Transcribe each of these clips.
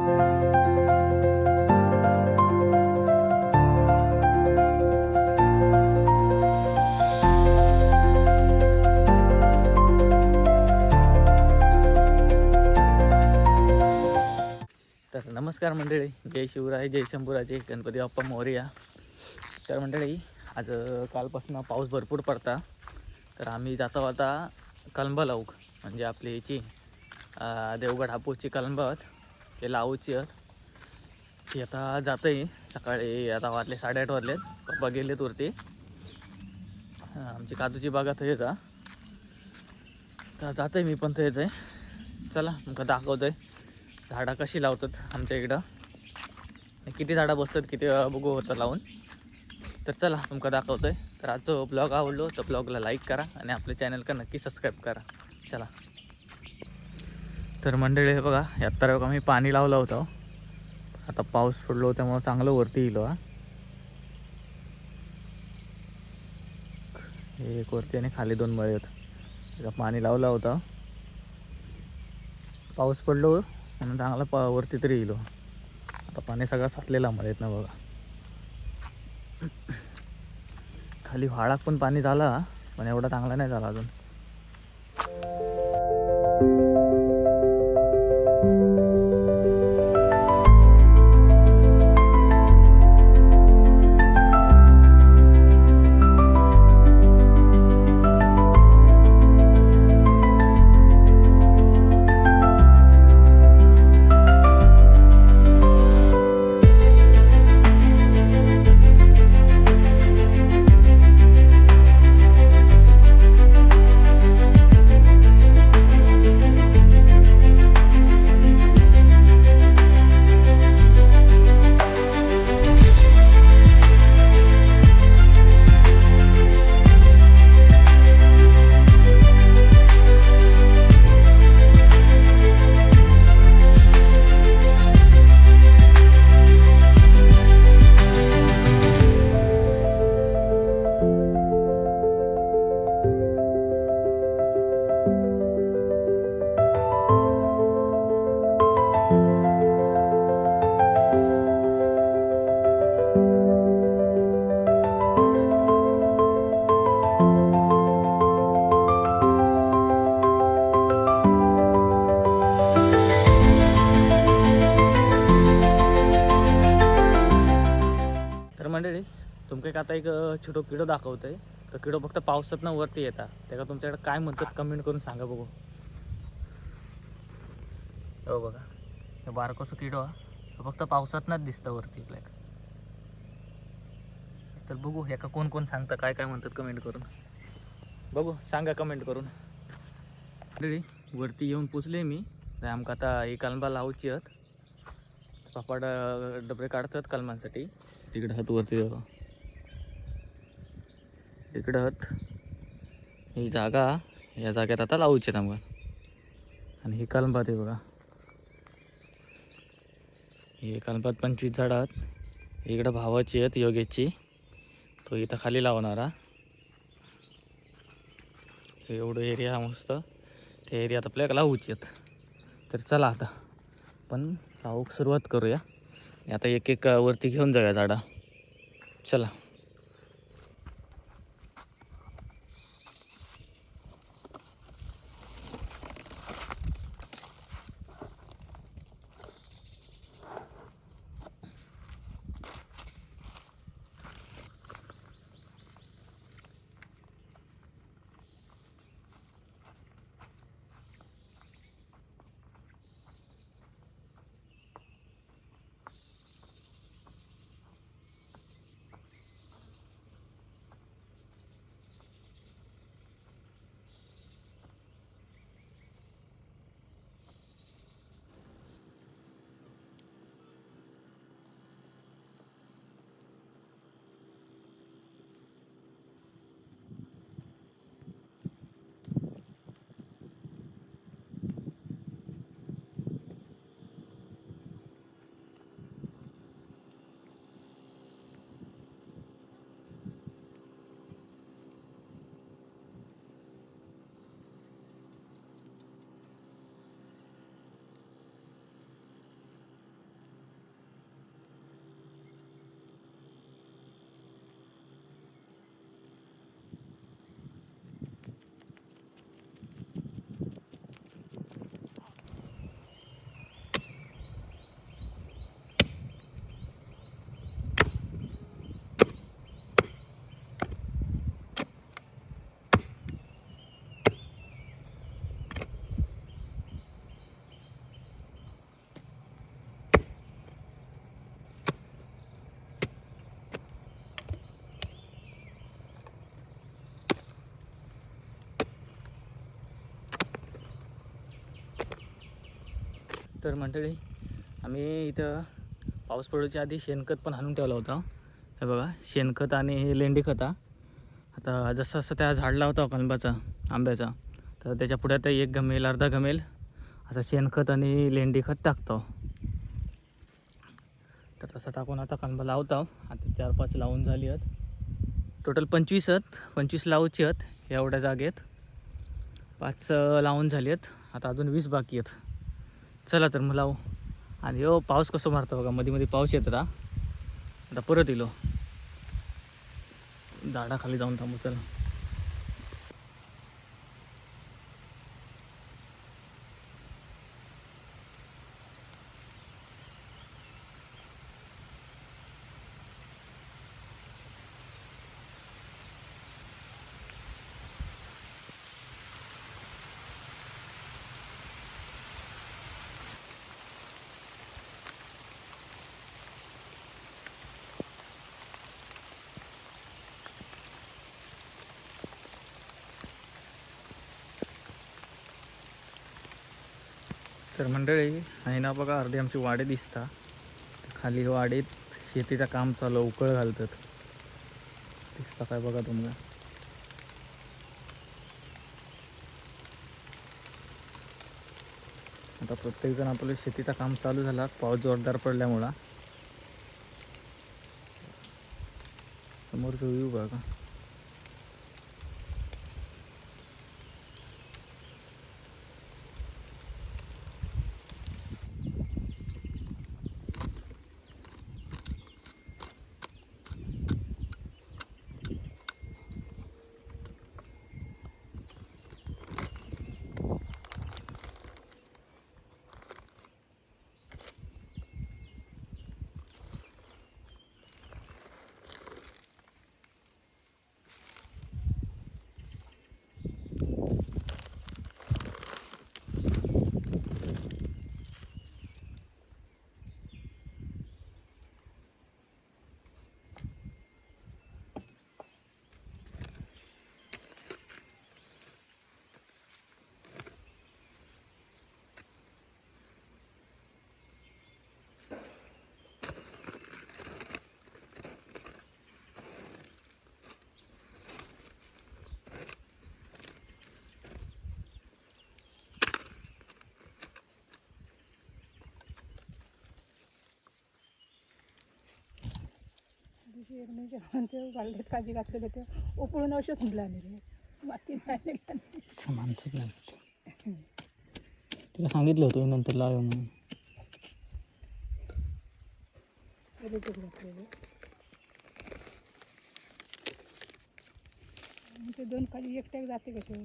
तर नमस्कार मंडळी, जय शिवराय, जय शंभूराजे, गणपती बाप्पा मोरया. तर मंडळी, आज कालपासून पाऊस भरपूर पडता. तर आम्ही जातो आता कलंब लावूक, म्हणजे आपली याची देवगड हापूसची कलंब ते लावूची आहेत. ती आता जातं आहे. सकाळी आता वाजले 8:30 वाजलेत. पप्पा गेलेत वरती. आमची काजूची बागा थंयच आहे. तर जातं आहे मी पण थंयच आहे. चला तुमका दाखवतो आहे झाडं कशी लावतात आमच्या इकडं, किती झाडं बसतात, किती बघू होतं लावून. तर चला तुमका दाखवतो आहे. तर आजचं ब्लॉग आवडलो तर ब्लॉगला लाईक करा आणि आपल्या चॅनलला नक्की सबस्क्राईब करा. चला. तर मंडळी हे बघा, यात्रा बघा मी पाणी लावलं होतं. आता पाऊस पडलो त्यामुळे चांगलं वरती येईल. हे एक वरती आणि खाली 2 मळे आहेत. त्याला पाणी लावलं होतं, पाऊस पडलो म्हणून चांगला वरती तरी येईल. आता पाणी सगळं साचलेलं मळेत ना बघा. खाली व्हाळात पण पाणी झाला, पण एवढा चांगला नाही झाला अजून. मंडळी तुमका आता एक छोटो किडो दाखवतोय. तर किडो फक्त पावसातनं वरती येतात. त्याला तुमच्याकडे काय म्हणतात कमेंट करून सांगा बघू. हो बघा, हे बारकोसं किडो फक्त पावसातनंच दिसतं वरती आपल्याला. तर बघू ह्याका कोण कोण सांगतं, काय काय म्हणतात कमेंट करून बघू. सांगा कमेंट करून. मंडळी वरती येऊन पोचले मी. तर आमका आता ही कलंबा लावूची आहेत. पापड डबरे काढतात कलमांसाठी. तिकडे हात वरती बघा, तिकडे हात. ही जागा, या जागेत आता लावूचे आहेत आम्हाला. आणि ही कलंबात आहे बघा, ही कलंबात 25 झाडं आहेत. इकडं भावाची आहेत योगेशची, तो इथं खाली लावणारा. एवढं एरिया मस्त, त्या एरियात आपल्याला लावूची आहेत. तर चला आता पण लावूक सुरुवात करूया. आता एक एक वरती घेऊन जाऊया झाडं. चला. तर मंडळी आम्ही इथं पाऊस पडूच्या आधी शेणखत पण आणून ठेवला होता. हे बघा शेणखत आणि हे लेंडी खता. आता जसं असं त्या झाड लावता कलबाचा आंब्याचा तर त्याच्या पुढे आता 1 गमेल अर्धा गमेल असं शेणखत आणि लेंडी खत टाकतो. तर तसं टाकून आता कलबा लावतो. आता 4-5 लावून झाली आहेत. टोटल 25 लावूची आहेत एवढ्या जागेत. 5 लावून झाली आहेत. आता अजून 20 बाकी आहेत. चला तर मग लावू. आणि हो पाऊस कसं मारतो बघा, मध्ये मध्ये पाऊस येत आता परत येलो झाडाखाली जाऊन थांबू. चला तर मंडळी आहे ना बघा, अर्धी आमची वाडे दिसता. खाली वाडीत शेतीचं काम चालू, उकळ घालतात दिसता काय बघा तुम्हाला. आता प्रत्येकजण आपलं शेतीचं काम चालू झाला पाऊस जोरदार पडल्यामुळं. समोरचं व्ह्यू बघा. ते गालड्यात काजी घातलेले ते उकळून औषध निघला नाही रे, माती नाही निघाली. माणसं नाही तिला सांगितलं होतं नंतर लाव म्हणून. ते 2 खाली एकट्याक जाते कसे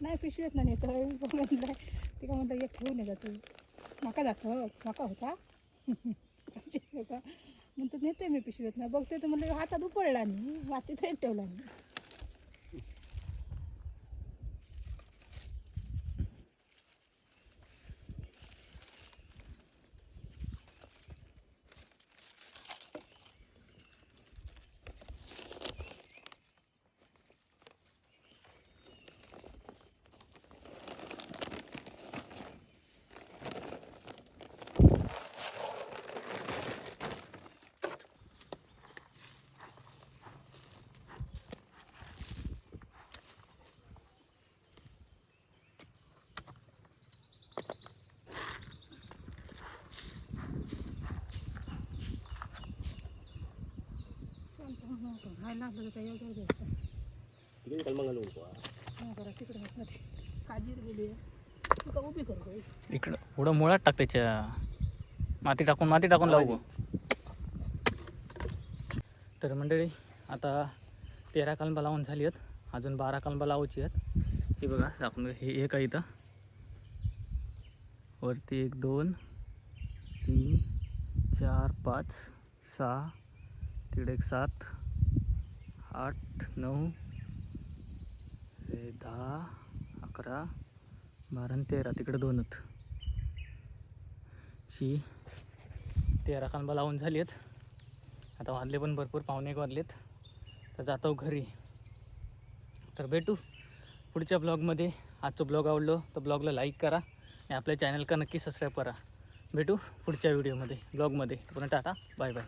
नाही पिशवेत नाही तर म्हटलं ते का म्हणतात एक ठेवून जातो माका जातो माका होता का म्हणतात नेते मी पिशवेत ना बघते तर म्हणलं हातात उपळला नाही मातीत ठेवला नाही. इकडं पुढं मुळात टाक, त्याच्या माती टाकून लावू. तर मंडळी आता 13 कलबा लावून झाली आहेत. अजून 12 कलबा लावायची आहेत. हे बघा आपण हे एक आहे इथं वरती 1 2 3 4 5 6 तिकडे 1 7 8 9 10 11 12 आणि 13 तिकडे 2 आहेत. 13 कलबा लावून झाली आहेत. आता वाजले पण भरपूर, पावणे 1 वाजलेत. तर जातो घरी. तर भेटू पुढच्या ब्लॉगमध्ये. आजचं ब्लॉग आवडलो तर ब्लॉगला लाईक करा आणि आपल्या चॅनलला नक्की सबस्क्राईब करा. भेटू पुढच्या व्हिडिओमध्ये ब्लॉगमध्ये पुन्हा टाटा बाय बाय.